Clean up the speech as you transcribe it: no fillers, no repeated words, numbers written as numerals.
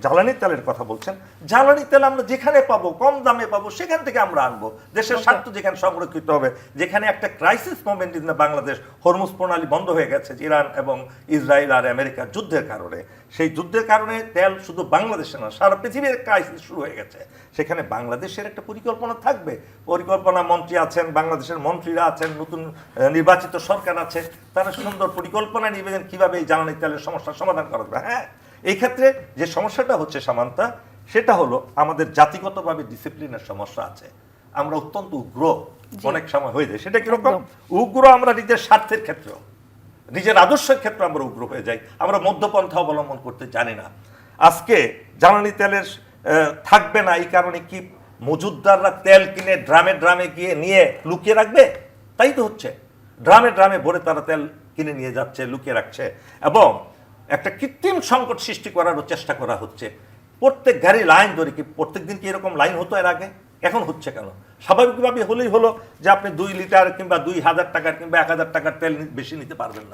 জ্বালানি তেলের কথা বলছেন, জ্বালানি তেল আমরা যেখানে পাবো, কম দামে পাবো, সেখান থেকে আমরা আনবো। দেশের স্বার্থ যেখানে সংরক্ষিত হবে, যেখানে একটা crisis moment in Bangladesh, Hormuz প্রণালী বন্ধ হয়ে গেছে ইরান এবং ইসরায়েল আর আমেরিকার যুদ্ধের কারণে, সেই যুদ্ধের কারণে তেল শুধু বাংলাদেশে না সারা পৃথিবীর ক্রাইসিস শুরু হয়ে গেছে। সেখানে বাংলাদেশের একটা পরিকল্পনা থাকবে, পরিকল্পনা মন্ত্রী আছেন, বাংলাদেশের মন্ত্রীরা আছেন, নতুন নির্বাচিত সরকার আছে, তারা সুন্দর পরিকল্পনা নিবেন কিভাবে এই জ্বালানি তেলের সমস্যার সমাধান করা যাবে। হ্যাঁ, এই ক্ষেত্রে যে সমস্যাটা হচ্ছে সামান্তা, সেটা হলো আমাদের জাতিগতভাবে ডিসিপ্লিনের সমস্যা আছে। আমরা অত্যন্ত উগ্র অনেক সময় হয়ে যায়। সেটা কিরকম উগ্র? আমরা নিজের স্বার্থের ক্ষেত্রেও, নিজের আদর্শের ক্ষেত্রে আমরা উগ্র হয়ে যাই, আমরা মধ্যপন্থা অবলম্বন করতে জানি না। আজকে জ্বালানি তেলের থাকবে না এই কারণে কি মজুদদাররা তেল কিনে ড্রামে ড্রামে গিয়ে নিয়ে লুকিয়ে রাখবে? তাই তো হচ্ছে, ড্রামে ড্রামে ভরে তারা তেল কিনে নিয়ে যাচ্ছে, লুকিয়ে রাখছে, এবং একটা কৃত্রিম সংকট সৃষ্টি করারও চেষ্টা করা হচ্ছে। প্রত্যেক গাড়ি লাইন ধরে, কি প্রত্যেক দিন কি এরকম লাইন হতো এর আগে? এখন হচ্ছে কেন? স্বাভাবিকভাবে হলেই হলো যে আপনি 2 লিটার কিংবা 2000 টাকার কিংবা 1000 টাকার তেল বেশি নিতে পারবেন না।